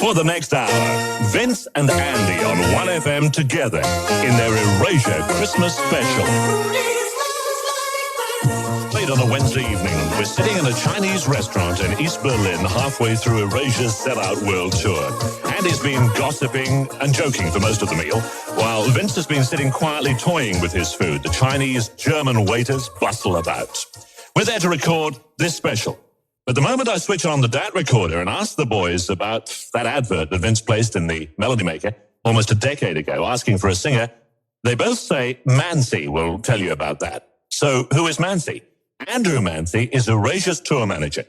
For the next hour, Vince and Andy on 1FM together in their Erasure Christmas Special. Late on a Wednesday evening, we're sitting in a Chinese restaurant in East Berlin halfway through Erasure's sellout world tour. Andy's been gossiping and joking for most of the meal, while Vince has been sitting quietly toying with his food. The Chinese German waiters bustle about. We're there to record this special. But the moment I switch on the DAT recorder and ask the boys about that advert that Vince placed in the Melody Maker almost a decade ago, asking for a singer, they both say Mancy will tell you about that. So who is Mancy? Andrew Mancy is Erasure's tour manager.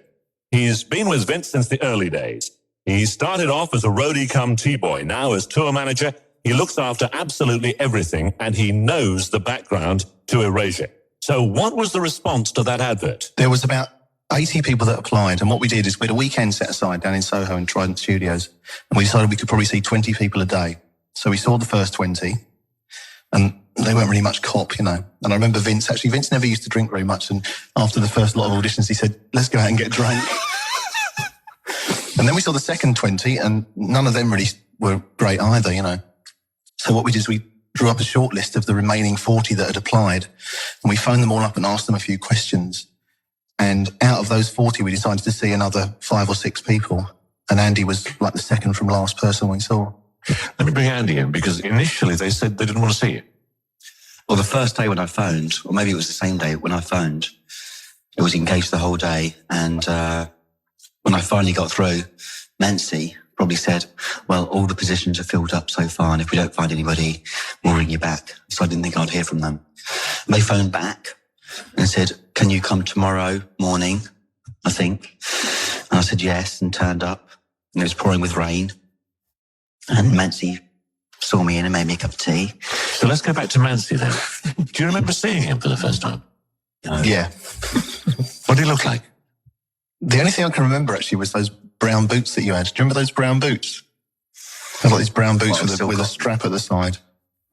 He's been with Vince since the early days. He started off as a roadie come T-boy. Now as tour manager, he looks after absolutely everything, and he knows the background to Erasure. So what was the response to that advert? There was about 80 people that applied, and what we did is we had a weekend set aside down in Soho in Trident Studios, and we decided we could probably see 20 people a day. So we saw the first 20, and they weren't really much cop, you know. And I remember Vince never used to drink very much, and after the first lot of auditions, he said, let's go out and get drunk. And then we saw the second 20, and none of them really were great either, you know. So what we did is we drew up a short list of the remaining 40 that had applied, and we phoned them all up and asked them a few questions. And out of those 40, we decided to see another 5 or 6 people, and Andy was like the second from last person we saw. Let me bring Andy in, because initially they said they didn't want to see you. Well, the first day when I phoned, or maybe it was the same day when I phoned, it was engaged the whole day. And when I finally got through, Nancy probably said, well, all the positions are filled up so far, and if we don't find anybody, we'll ring you back. So I didn't think I'd hear from them. And they phoned back and said, can you come tomorrow morning, I think? And I said yes, and turned up. And it was pouring with rain. And Nancy saw me in and made me a cup of tea. So let's go back to Mancy then. Do you remember seeing him for the first time? Yeah. What did he look like? The only thing I can remember actually was those brown boots that you had. Do you remember those brown boots? I had like these brown boots with a strap at the side.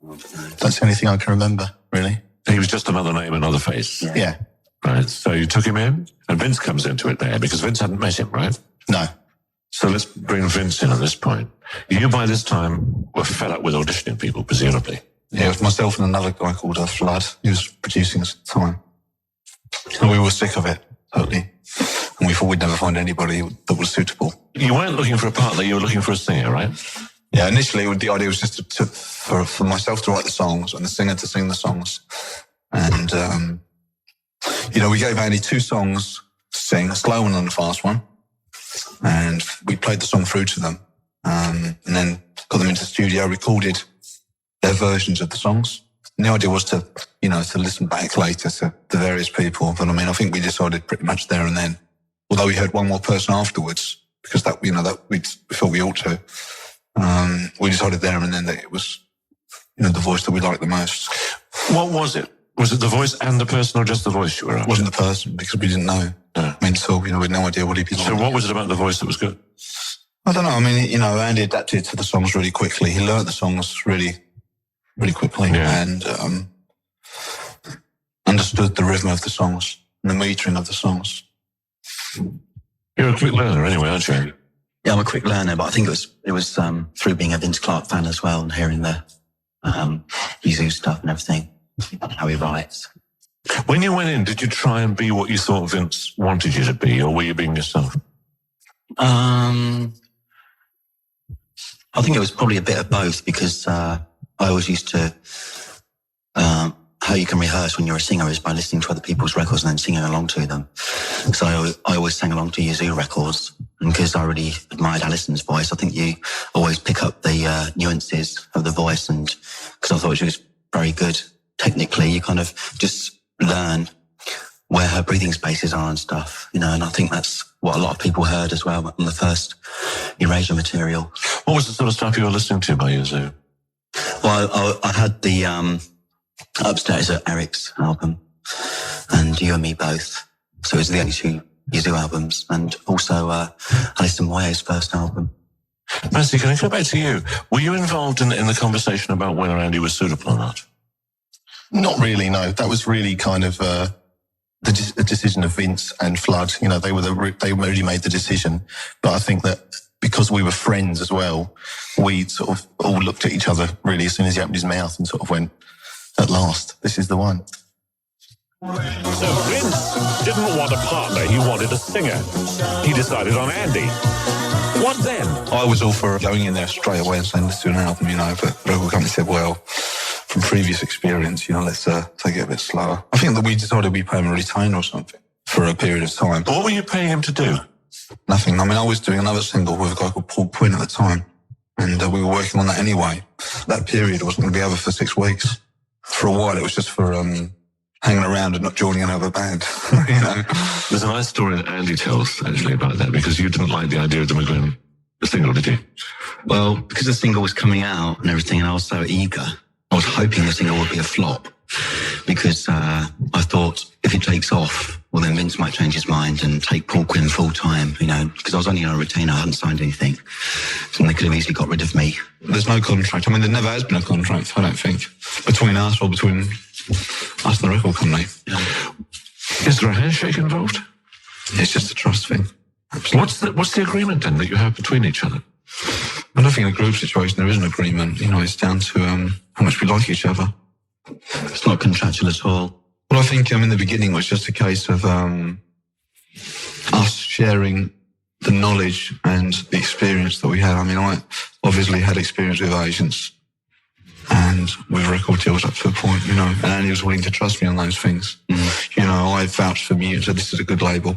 That's the only thing I can remember, really. He was just another name, another face. Yeah. Right, so you took him in, and Vince comes into it there, because Vince hadn't met him, right? No. So let's bring Vince in at this point. You, by this time, were fed up with auditioning people, presumably. Yeah, it was myself and another guy called Flood. He was producing us at the time. And we were sick of it, totally. And we thought we'd never find anybody that was suitable. You weren't looking for a partner, you were looking for a singer, right? Yeah, initially the idea was just for myself to write the songs and the singer to sing the songs. And, we gave Andy 2 songs to sing, a slow one and a fast one. And we played the song through to them. And then got them into the studio, recorded their versions of the songs. And the idea was to listen back later to the various people. But I think we decided pretty much there and then, although we heard one more person afterwards, because that we thought we ought to. We decided there and then that it was, the voice that we liked the most. What was it? Was it the voice and the person, or just the voice you were after? It wasn't the person, because we didn't know. No. So, we had no idea what he'd be like. So what was it about the voice that was good? I don't know. Andy adapted to the songs really quickly. He learnt the songs really, really quickly, and understood the rhythm of the songs and the metering of the songs. You're a quick learner anyway, aren't you? Yeah, I'm a quick learner, but I think it was through being a Vince Clarke fan as well, and hearing the Yuzu stuff and everything, how he writes. When you went in, did you try and be what you thought Vince wanted you to be, or were you being yourself? I think it was probably a bit of both, because I always used to, how you can rehearse when you're a singer is by listening to other people's records and then singing along to them. So I always sang along to Yuzu records, and because I really admired Alison's voice, I think you always pick up the nuances of the voice, and because I thought she was very good technically, you kind of just learn where her breathing spaces are and stuff, and I think that's what a lot of people heard as well on the first Erasure material. What was the sort of stuff you were listening to by Yuzu? Well, I had the Upstairs at Eric's album, and You and Me Both. So it was the only 2 Yuzu albums, and also Alison Moyet's first album. Nancy, can I go back to you? Were you involved in the conversation about whether Andy was suitable or not? Not really, no. That was really kind of the decision of Vince and Flood. They really made the decision. But I think that because we were friends as well, we sort of all looked at each other really as soon as he opened his mouth and sort of went, at last, this is the one. So Vince didn't want a partner, he wanted a singer. He decided on Andy. What then? I was all for going in there straight away and saying, let's do an album, but the record company said, well, from previous experience, let's take it a bit slower. I think that we decided we'd pay him a retainer or something for a period of time. But what were you paying him to do? Nothing. I mean, I was doing another single with a guy called Paul Quinn at the time, and we were working on that anyway. That period wasn't going to be over for 6 weeks. For a while, it was just for hanging around and not joining another band, There's a nice story that Andy tells, actually, about that, because you didn't like the idea of them doing the single, did you? Well, because the single was coming out and everything, and I was so eager, I was hoping the single would be a flop, because I thought if it takes off, well, then Vince might change his mind and take Paul Quinn full-time, because I was only on a retainer, I hadn't signed anything, and they could have easily got rid of me. There's no contract. I mean, there never has been a contract, I don't think, between us or between us and the record company. Is there a handshake involved? It's just a trust thing. What's the agreement then that you have between each other? I don't think in a group situation there is an agreement. It's down to how much we like each other. It's not contractual at all. Well, I think in the beginning it was just a case of us sharing the knowledge and the experience that we had. I mean, I obviously had experience with agents and with record deals up to a point, and Andy was willing to trust me on those things. I vouched for me and said, this is a good label.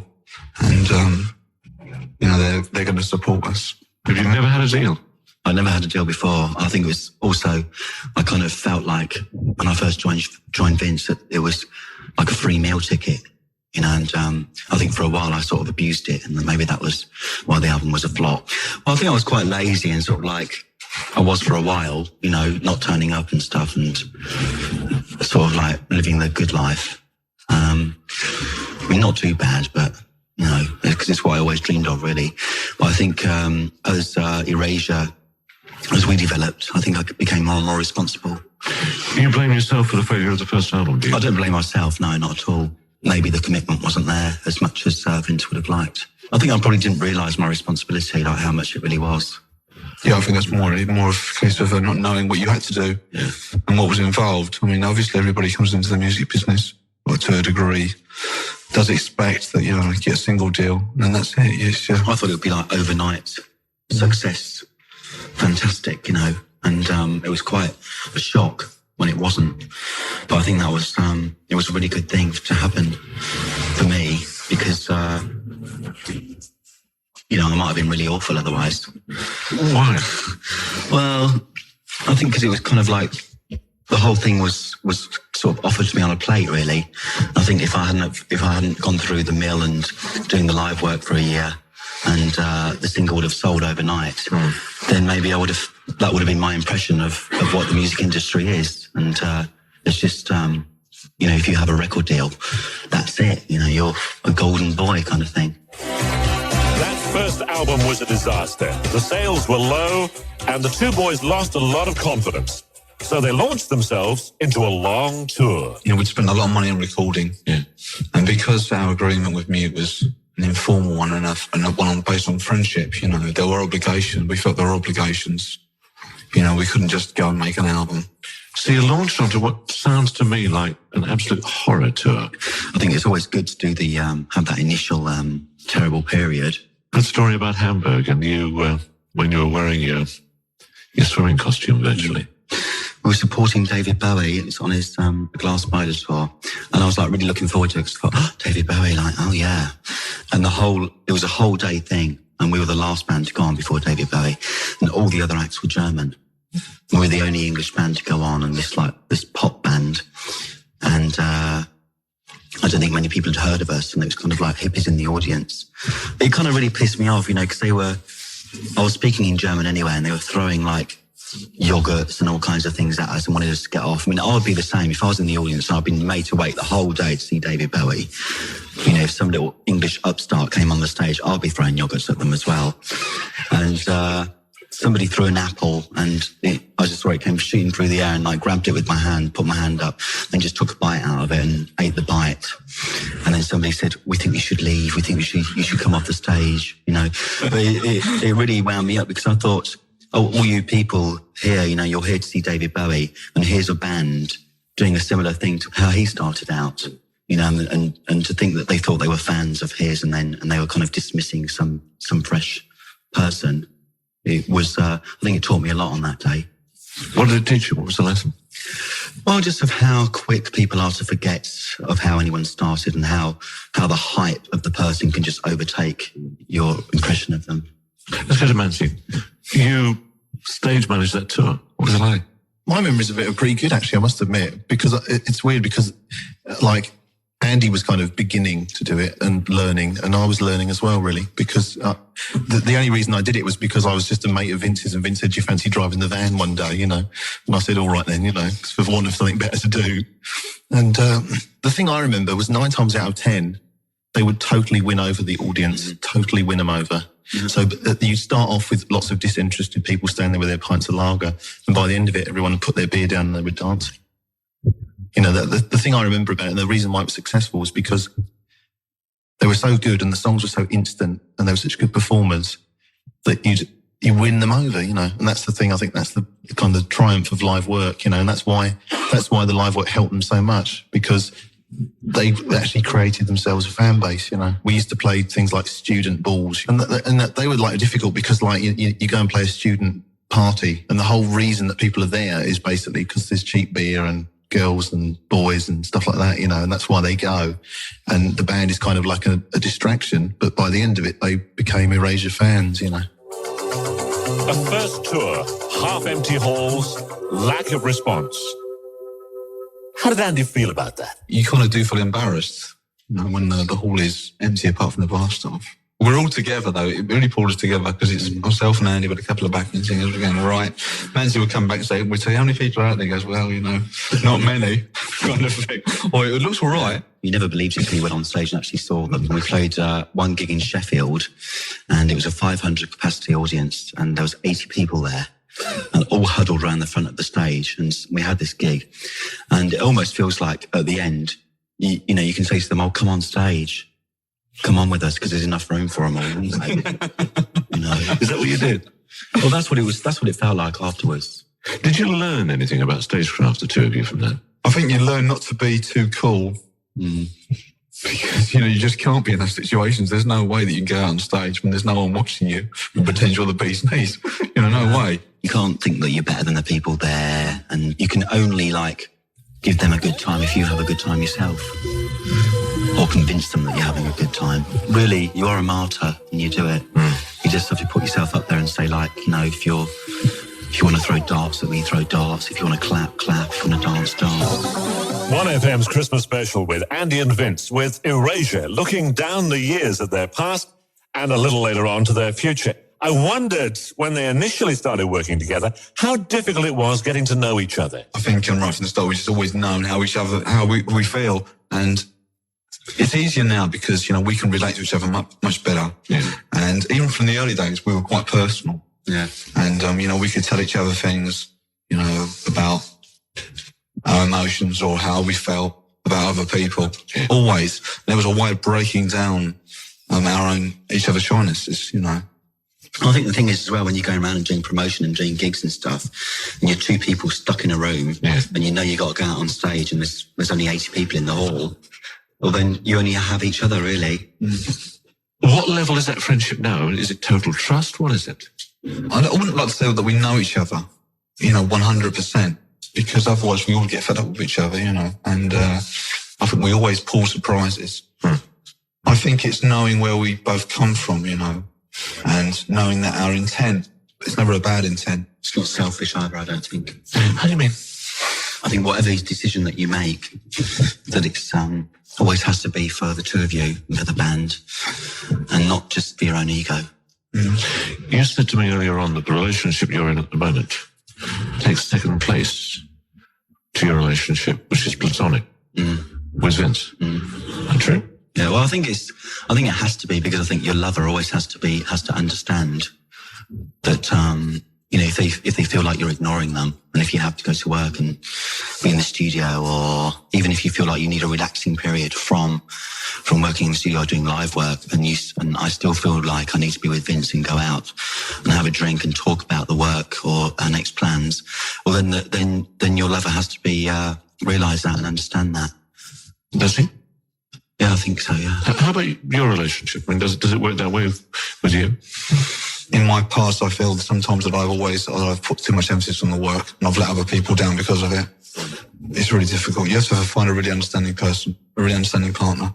And, they're going to support us. Have you never had a deal? I never had a deal before. I think it was also, I kind of felt like when I first joined Vince that it was like a free meal ticket, and I think for a while I sort of abused it, and maybe that was why the album was a flop. Well, I think I was quite lazy and sort of like I was for a while, not turning up and stuff and sort of like living the good life. I mean, not too bad, but because it's what I always dreamed of, really. But I think as Erasure, as we developed, I think I became more and more responsible. Do you blame yourself for the failure of the first album, do you? I don't blame myself, no, not at all. Maybe the commitment wasn't there as much as Vince would have liked. I think I probably didn't realise my responsibility, like how much it really was. Yeah, I think that's more of a case of not knowing what you had to do and what was involved. I mean, obviously everybody comes into the music business, or to a degree, does expect that, get a single deal, and that's it. Yes, yeah. I thought it would be like overnight success, fantastic, and it was quite a shock when it wasn't. But I think that was, it was a really good thing to happen for me, because, I might have been really awful otherwise. Why? Well, I think because it was kind of like, the whole thing was sort of offered to me on a plate, really. I think if I hadn't gone through the mill and doing the live work for a year, and the single would have sold overnight, then maybe that would have been my impression of what the music industry is. And it's just, if you have a record deal, that's it. You're a golden boy kind of thing. That first album was a disaster. The sales were low, and the two boys lost a lot of confidence. So they launched themselves into a long tour. We'd spent a lot of money on recording. Yeah. And because our agreement with Mute was an informal one and one based on friendship, there were obligations. We felt there were obligations. We couldn't just go and make an album. So you launched onto what sounds to me like an absolute horror tour. I think it's always good to do have that initial terrible period. That story about Hamburg and you, when you were wearing your swimming costume virtually. We were supporting David Bowie. It's on his Glass Spider tour. And I was like really looking forward to it because I thought, David Bowie, like, oh yeah. And it was a whole day thing. And we were the last band to go on before David Bowie. And all the other acts were German. We were the only English band to go on, and this pop band. And I don't think many people had heard of us, and it was kind of like hippies in the audience. It kind of really pissed me off, because I was speaking in German anyway, and they were throwing like yogurts and all kinds of things at us and wanted us to get off. I mean, I would be the same if I was in the audience and I'd been made to wait the whole day to see David Bowie. If some little English upstart came on the stage, I'd be throwing yogurts at them as well. And somebody threw an apple and I just saw it came shooting through the air, and I grabbed it with my hand, put my hand up, and just took a bite out of it and ate the bite. And then somebody said, "We think you should leave. We think you should come off the stage," you know. But it really wound me up, because I thought, oh, all you people here, you know, you're here to see David Bowie, and here's a band doing a similar thing to how he started out, you know, and to think that they thought they were fans of his, and they were kind of dismissing some fresh person. It was, I think it taught me a lot on that day. What did it teach you? What was the lesson? Well, just of how quick people are to forget of how anyone started, and how the hype of the person can just overtake your impression of them. Let's go to Mansi. You stage managed that tour. What was it like? My memories of it are pretty good, actually, I must admit, because it's weird, because like Andy was kind of beginning to do it and learning, and I was learning as well, really, because the only reason I did it was because I was just a mate of Vince's, and Vince said, "Do you fancy driving the van one day?" You know, and I said, "All right then," you know, for want of something better to do. And the thing I remember was 9 times out of 10, they would totally win over the audience, totally win them over. Mm-hmm. So you start off with lots of disinterested people standing there with their pints of lager, and by the end of it, everyone put their beer down and they were dancing. You know, the thing I remember about it, and the reason why it was successful, was because they were so good and the songs were so instant and they were such good performers that you win them over, you know. And that's the thing, I think that's the kind of triumph of live work, you know, and that's why the live work helped them so much, because they actually created themselves a fan base, you know. We used to play things like student balls, and that they were like difficult, because like you go and play a student party, and the whole reason that people are there is basically because there's cheap beer and girls and boys and stuff like that, you know, and that's why they go. And the band is kind of like a distraction, but by the end of it, they became Erasure fans, you know. A first tour, half-empty halls, lack of response. How did Andy feel about that? You kind of do feel embarrassed, you know, when the hall is empty apart from the bar staff. We're all together, though. It really pulled us together, because it's myself and Andy with a couple of backing singers. We're going, right. Manzi would come back and say, "We'd say, how many people are out there?" He goes, "Well, you know, not many," kind of thing. Or it looks all right. You never believed it until you went on stage and actually saw them. We played one gig in Sheffield, and it was a 500 capacity audience, and there was 80 people there, and all huddled around the front of the stage. And we had this gig, and it almost feels like at the end, you know, you can say to them, "Oh, come on stage. Come on with us, because there's enough room for them all." You know, Is that what you did? well, that's what it was. That's what it felt like afterwards. Did you learn anything about stagecraft, the two of you, from that? I think you learn not to be too cool. Because, you know, you just can't be in those situations. There's no way that you can go out on stage when there's no one watching you and pretend you're the bee's knees. You know, no way. You can't think that you're better than the people there, and you can only like give them a good time if you have a good time yourself, or convince them that you're having a good time. Really, you are a martyr when you do it. You just have to put yourself up there and say, like, you know, if you want to throw darts, that we throw darts. If you want to clap, clap. If you want to dance, dance. 1FM's Christmas Special with Andy and Vince, with Erasure, looking down the years at their past and a little later on to their future. I wondered, when they initially started working together, how difficult it was getting to know each other. I think right from the start, we've just always known how we feel. And it's easier now because, you know, we can relate to each other much better. Yeah. And even from the early days, we were quite personal. Yeah. And, you know, we could tell each other things, you know, about our emotions or how we felt about other people. Yeah. Always. There was a way of breaking down each other's shynesses, you know. I think the thing is as well, when you're going around and doing promotion and doing gigs and stuff, and you're two people stuck in a room, and you know you got to go out on stage, and there's only 80 people in the hall, well then you only have each other, really. What level is that friendship now? Is it total trust? What is it? I wouldn't like to say that we know each other, you know, 100%, because otherwise we all get fed up with each other, you know, and I think we always pull surprises. I think it's knowing where we both come from, you know, and knowing that our intent, it's never a bad intent. It's not selfish either, I don't think. How do you mean? I think whatever decision that you make, that it's always has to be for the two of you and for the band, and not just for your own ego. You said to me earlier on that the relationship you're in at the moment takes second place to your relationship, which is platonic, with Vince. True? Yeah, well, I think it has to be, because I think your lover always has to understand that, if they feel like you're ignoring them, and if you have to go to work and be in the studio, or even if you feel like you need a relaxing period from working in the studio or doing live work, and I still feel like I need to be with Vince and go out and have a drink and talk about the work or our next plans, well, then your lover has to be realise that and understand that. Does he? Yeah, I think so, yeah. How about your relationship? I mean, does it work that way with you? In my past, I feel sometimes that I've put too much emphasis on the work and I've let other people down because of it. It's really difficult. You have to find a really understanding person, a really understanding partner,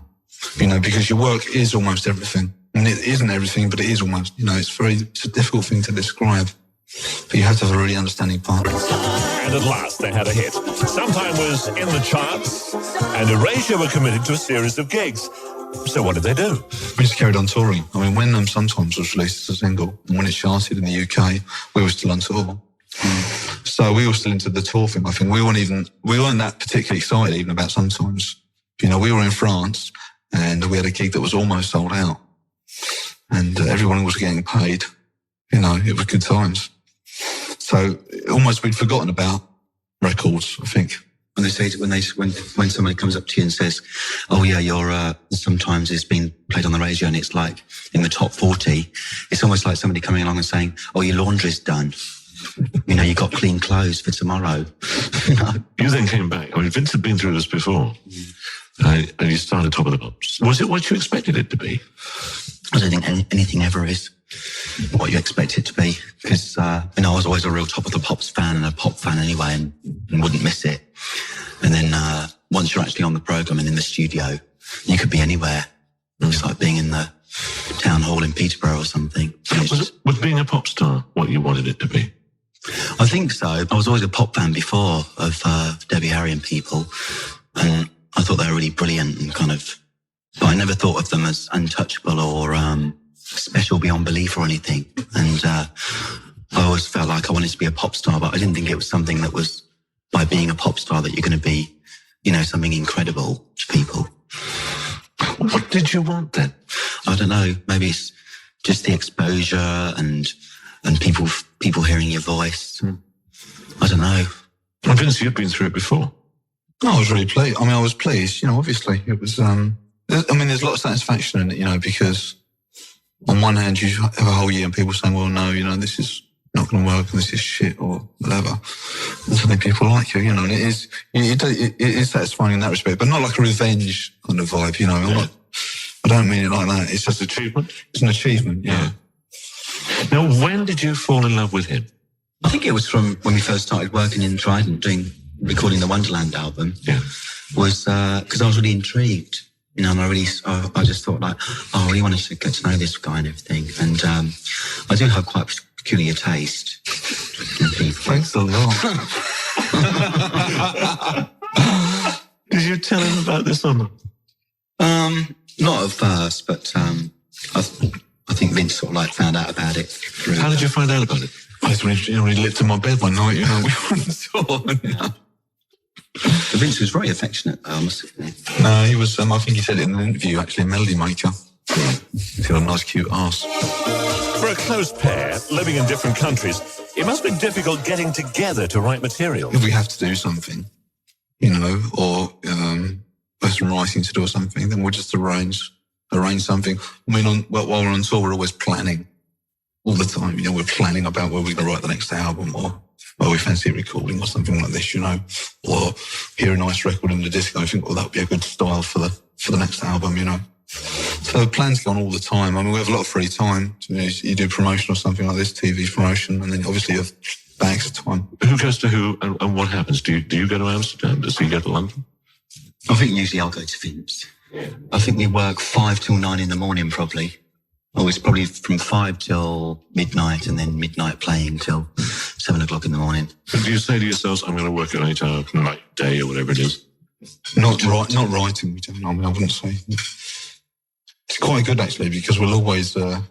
because your work is almost everything. And it isn't everything, but it is almost, it's a difficult thing to describe. But you have to have a really understanding partner. And at last they had a hit. Sometime was in the charts, and Erasure were committed to a series of gigs. So what did they do? We just carried on touring. I mean, when Sometimes was released as a single, and when it charted in the UK, we were still on tour. So we were still into the tour thing. I think we weren't that particularly excited even about Sometimes. We were in France, and we had a gig that was almost sold out, and everyone was getting paid. It was good times. So almost we'd forgotten about records, I think. When they say when somebody comes up to you and says, "Oh yeah, your Sometimes it's been played on the radio and it's like in the top 40," it's almost like somebody coming along and saying, "Oh, your laundry's done. You got clean clothes for tomorrow." You then came back. I mean, Vince had been through this before, and you started Top of the Pops. Was it what you expected it to be? I don't think anything ever is what you expect it to be, because I was always a real Top of the Pops fan and a pop fan anyway, and wouldn't miss it. And then once you're actually on the programme and in the studio, you could be anywhere. It's like being in the town hall in Peterborough or something. Was being a pop star what you wanted it to be? I think so. I was always a pop fan before of Debbie Harry and people, and I thought they were really brilliant and but I never thought of them as untouchable or special beyond belief or anything. And I always felt like I wanted to be a pop star, but I didn't think it was something that was by being a pop star that you're going to be, something incredible to people. What did you want then? I don't know. Maybe it's just the exposure and people hearing your voice. I don't know. Well, Vince, you've been through it before. No, I was really pleased. I mean, I was pleased, obviously. It was, there's a lot of satisfaction in it, because on one hand, you have a whole year and people saying, well, no, this is not going to work and this is shit or whatever. And suddenly people like you, and it is satisfying in that respect, but not like a revenge kind of vibe, Yeah. I don't mean it like that. It's just achievement. It's an achievement, yeah. Now, when did you fall in love with him? I think it was from when we first started working in Trident, recording the Wonderland album. Yeah. Was because I was really intrigued, and I just thought I really wanted to get to know this guy and everything. And I do have quite peculiar taste in people. Thanks a lot. Did you tell him about this or not? Not at first, but I think Vince found out about it. How did you find out about it? I was when he lived in my bed one night, we were on tour. Vince was very affectionate, I must admit. No, he was, I think he said it in an interview, actually, Melody Maker. He's got a nice, cute arse. For a close pair, living in different countries, it must be difficult getting together to write material. If we have to do something, or there's some writing to do or something, then we'll just arrange something. I mean, while we're on tour, we're always planning all the time. We're planning about where we're going to write the next album, or we fancy recording or something like this, or hear a nice record in the disco. I think, that would be a good style for the next album, So plans go on all the time. I mean, we have a lot of free time. You do promotion or something like this, TV promotion, and then obviously you have bags of time. Who goes to who, and what happens? Do you go to Amsterdam? Does he go to London? I think usually I'll go to Vince. I think we work 5 till 9 in the morning, probably. Oh, it's probably from 5 till midnight, and then midnight playing till 7 o'clock in the morning. And do you say to yourselves, I'm going to work an 8-hour night, day, or whatever it is? Not writing, we don't. I mean, I wouldn't say. It's quite good, actually, because we'll always, I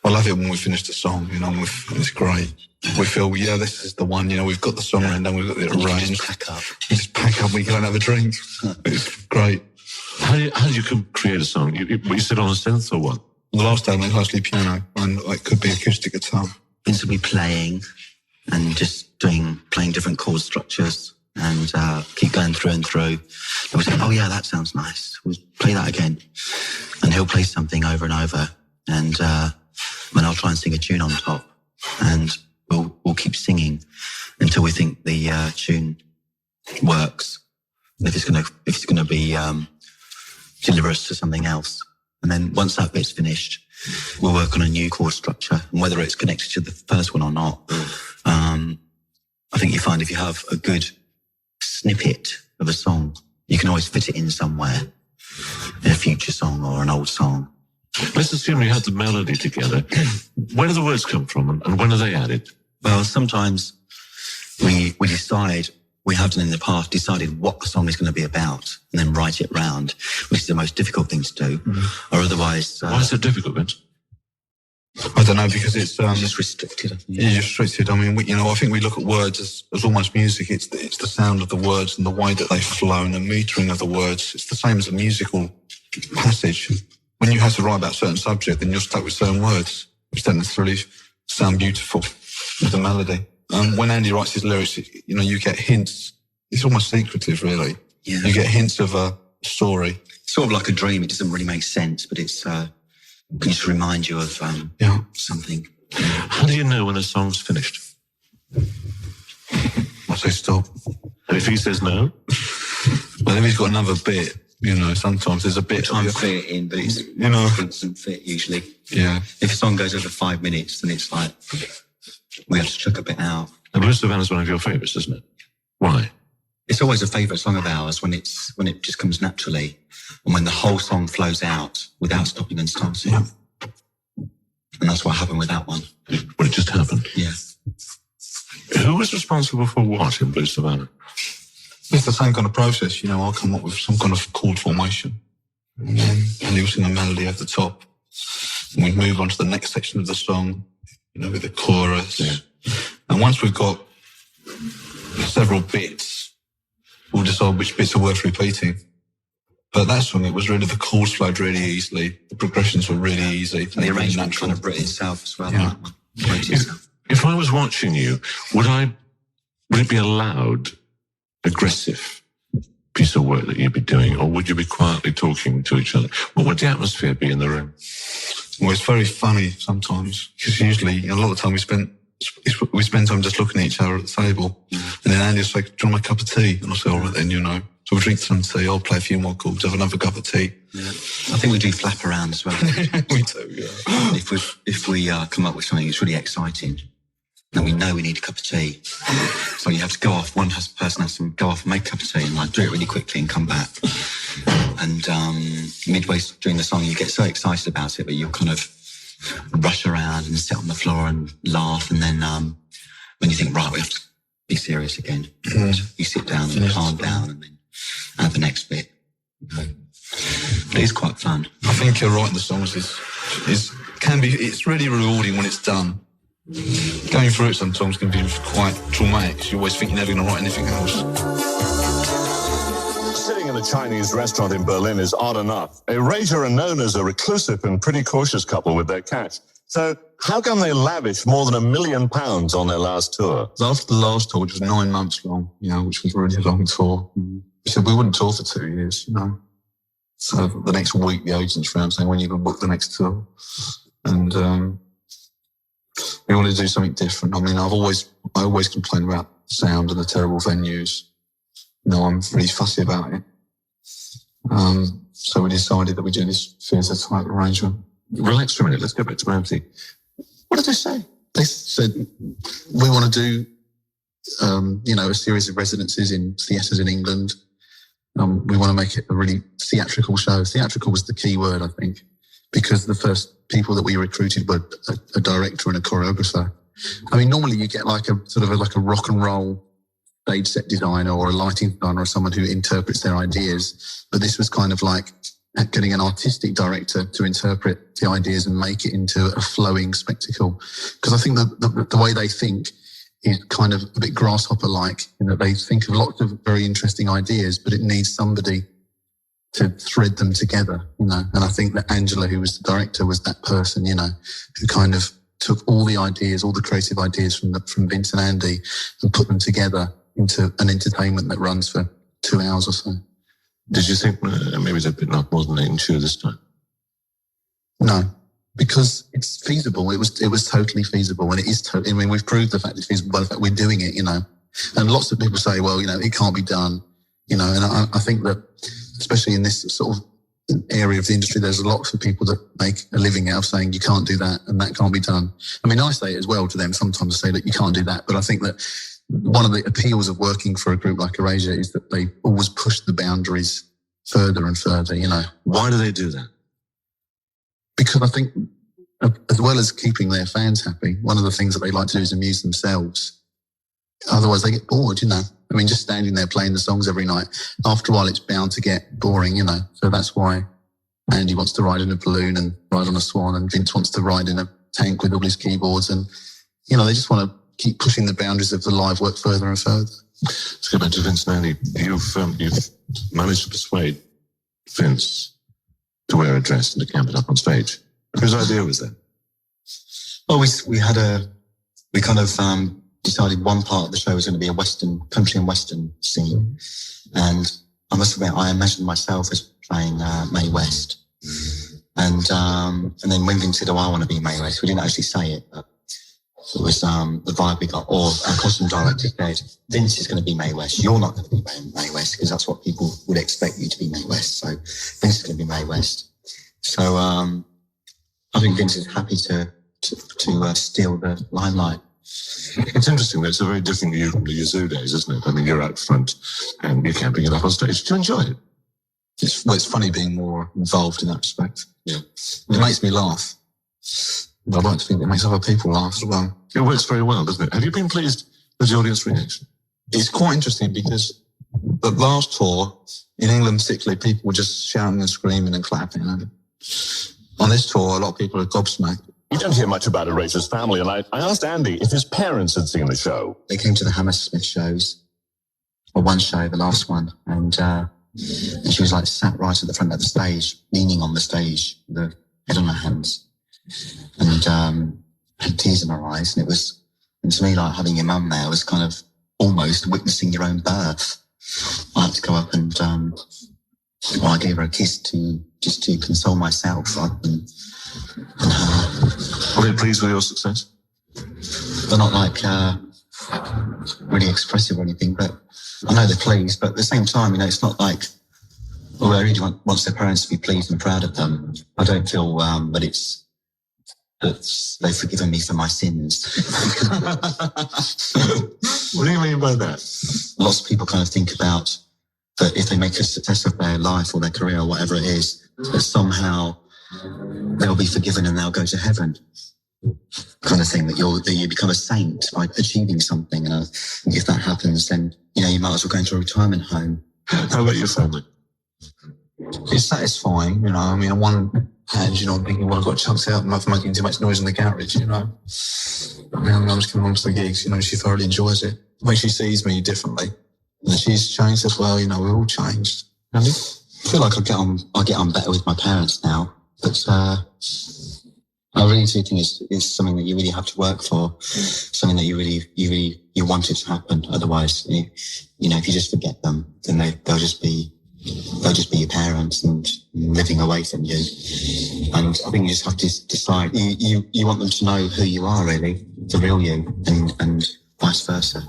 love it when we finish the song, it's great. We feel, this is the one, we've got the song and then we've got it arranged. Just pack up, we go and have a drink. It's great. How did you create a song? You sit on a synth or what? The last day, mostly piano, and it could be acoustic guitar. Vince will be playing and just playing different chord structures and keep going through and through. And we'll say, oh yeah, that sounds nice. We'll play that again. And he'll play something over and over. And then I'll try and sing a tune on top. And we'll keep singing until we think the tune works. If it's gonna be deliver us to something else. And then once that bit's finished, we'll work on a new chord structure, and whether it's connected to the first one or not. I think you find if you have a good snippet of a song, you can always fit it in somewhere, in a future song or an old song. Let's assume you had the melody together. Where do the words come from, and when are they added? Well, sometimes we decide, we have done in the past, decided what the song is going to be about and then write it round, which is the most difficult thing to do. Mm-hmm. Or otherwise... Why is it difficult, Vince? I don't know, because it's just restricted. Yeah, restricted. I mean, I think we look at words as almost music. It's the sound of the words and the way that they flow and the metering of the words. It's the same as a musical passage. When you have to write about a certain subject, then you're stuck with certain words, which don't necessarily sound beautiful with the melody. When Andy writes his lyrics, you get hints. It's almost secretive, really. Yeah. You get hints of a story. Sort of like a dream. It doesn't really make sense, but it's can just remind you of something. How do you know when a song's finished? I say stop. And if he says no? Well, if he's got another bit, sometimes there's a bit. Try and fit it in, but it doesn't fit usually. Yeah. If a song goes over 5 minutes, then it's like we have to chuck a bit out. And Blue Savannah's one of your favourites, isn't it? Why? It's always a favourite song of ours when it just comes naturally, and when the whole song flows out without stopping and starting. Yeah. And that's what happened with that one. Well, it just happened. Yeah. Who was responsible for what in Blue Savannah? It's the same kind of process. I'll come up with some kind of chord formation, and he'll sing a melody at the top, and we move on to the next section of the song, with the chorus. Yeah. And once we've got several bits, we'll decide which bits are worth repeating. But that song, it was really, the chords flowed really easily. The progressions were really easy. And the arrangement kind of wrote itself as well. Yeah. If I was watching you, would it be a loud, aggressive piece of work that you'd be doing, or would you be quietly talking to each other? What would the atmosphere be in the room? Well, it's very funny sometimes, because usually, a lot of the time we spend time just looking at each other at the table. And then Andy will say, do you want a cup of tea? And I'll say, all right then, So we'll drink some tea, I'll play a few more chords, have another cup of tea. Yeah. I think we do flap around as well. We do, yeah. If we come up with something that's really exciting, then we know we need a cup of tea. So you have to go off, one person has to go off and make a cup of tea and do it really quickly and come back. And midway during the song, you get so excited about it, but you'll kind of rush around and sit on the floor and laugh. And then when you think, right, we have to be serious again, you sit down and calm down and then add the next bit. But it is quite fun. I think writing the songs it's really rewarding when it's done. Going through it sometimes can be quite traumatic, because you always think you're never going to write anything else. Sitting in a Chinese restaurant in Berlin is odd enough. Erasure are known as a reclusive and pretty cautious couple with their cash. So how come they lavish more than £1 million on their last tour? After the last tour, which was 9 months long, which was a really long tour, we said we wouldn't tour for 2 years, So the next week, the agents round saying, when you can book the next tour? And we wanted to do something different. I mean, I always complain about the sound and the terrible venues. I'm really fussy about it. So we decided that we do this theatre type arrangement. Relax for a minute. Let's go back to Anthony. What did they say? They said, we want to do, a series of residencies in theatres in England. We want to make it a really theatrical show. Theatrical was the key word, I think, because the first people that we recruited were a director and a choreographer. I mean, normally you get like a rock and roll stage set designer or a lighting designer or someone who interprets their ideas. But this was kind of like getting an artistic director to interpret the ideas and make it into a flowing spectacle. Because I think the way they think is kind of a bit grasshopper-like, they think of lots of very interesting ideas, but it needs somebody to thread them together, you know. And I think that Angela, who was the director, was that person, you know, who kind of took all the ideas, all the creative ideas from Vince and Andy and put them together into an entertainment that runs for 2 hours or so. Did you think maybe they'd bitten off more than they can chew this time? No, because it's feasible. It was totally feasible, and it is totally. I mean, we've proved the fact it's feasible by the fact we're doing it, you know. And lots of people say, well, you know, it can't be done, you know. And I think that, especially in this sort of area of the industry, there's lots of people that make a living out of saying you can't do that and that can't be done. I mean, I say it as well to them sometimes. I say that you can't do that, but I think that one of the appeals of working for a group like Erasure is that they always push the boundaries further and further, you know. Why do they do that? Because I think, as well as keeping their fans happy, one of the things that they like to do is amuse themselves. Otherwise, they get bored, you know. I mean, just standing there playing the songs every night, after a while, it's bound to get boring, you know. So that's why Andy wants to ride in a balloon and ride on a swan, and Vince wants to ride in a tank with all his keyboards. And, you know, they just want to keep pushing the boundaries of the live work further and further. Let's go back to Vince and Andy. You've managed to persuade Vince to wear a dress and to camp it up on stage. Whose idea was that? Well, we kind of decided one part of the show was going to be a Western, country and Western scene. And I must admit, I imagined myself as playing Mae West. And then when Vince said, oh, I want to be Mae West, we didn't actually say it, but it was the vibe we got. Or our costume director said, Vince is going to be Mae West. You're not going to be Mae West, because that's what people would expect you to be Mae West. So Vince is going to be Mae West. So I think Vince is happy to steal the limelight. It's interesting that it's a very different view from the Yazoo days, isn't it? I mean, you're out front and you're camping it up on stage. Do you enjoy it? It's funny being more involved in that respect. Yeah. It makes me laugh. I'd like to think it makes other people laugh as well. It works very well, doesn't it? Have you been pleased with the audience reaction? It's quite interesting because the last tour, in England particularly, people were just shouting and screaming and clapping. And on this tour, a lot of people are gobsmacked. You don't hear much about Erasure's family, and I asked Andy if his parents had seen the show. They came to the Hammersmith shows, or one show, the last one, and she was like sat right at the front of the stage, leaning on the stage, with her head on her hands, and had tears in her eyes. And to me, like having your mum there was kind of almost witnessing your own birth. I had to go up and I gave her a kiss just to console myself rather than her. Were they pleased with your success? They're not like really expressive or anything, but I know they're pleased. But at the same time, you know, it's not like, well, I really wants their parents to be pleased and proud of them. I don't feel that they've forgiven me for my sins. What do you mean by that? Lots of people kind of think about that if they make a success of their life or their career or whatever it is, that somehow they'll be forgiven and they'll go to heaven. Kind of thing, that you become a saint by achieving something. And if that happens, then, you know, you might as well go into a retirement home. How about your family? It's satisfying, you know. I mean, on one hand, you know, I'm thinking, well, I've got chucked out and I'm making too much noise in the garage, you know. I mean, I'm just coming on to the gigs, you know, she thoroughly enjoys it. When she sees me differently, and she's changed as well, you know, we're all changed. Andy? I feel like I get on better with my parents now, but I really do think it's something that you really have to work for, something that you want it to happen. Otherwise, you know, if you just forget them, then they'll just be your parents and living away from you. And I think you just have to decide. You want them to know who you are, really, the real you, and vice versa.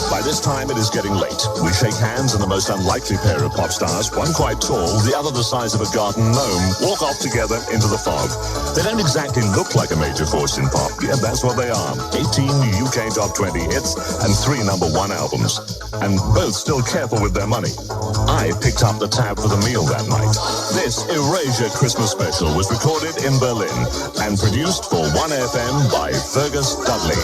By this time, it is getting late. We shake hands, and the most unlikely pair of pop stars, one quite tall, the other the size of a garden gnome, walk off together into the fog. They don't exactly look like a major force in pop, yet that's what they are. 18 UK Top 20 hits and 3 #1 albums. And both still careful with their money. I picked up the tab for the meal that night. This Erasure Christmas Special was recorded in Berlin and produced for 1FM by Fergus Dudley.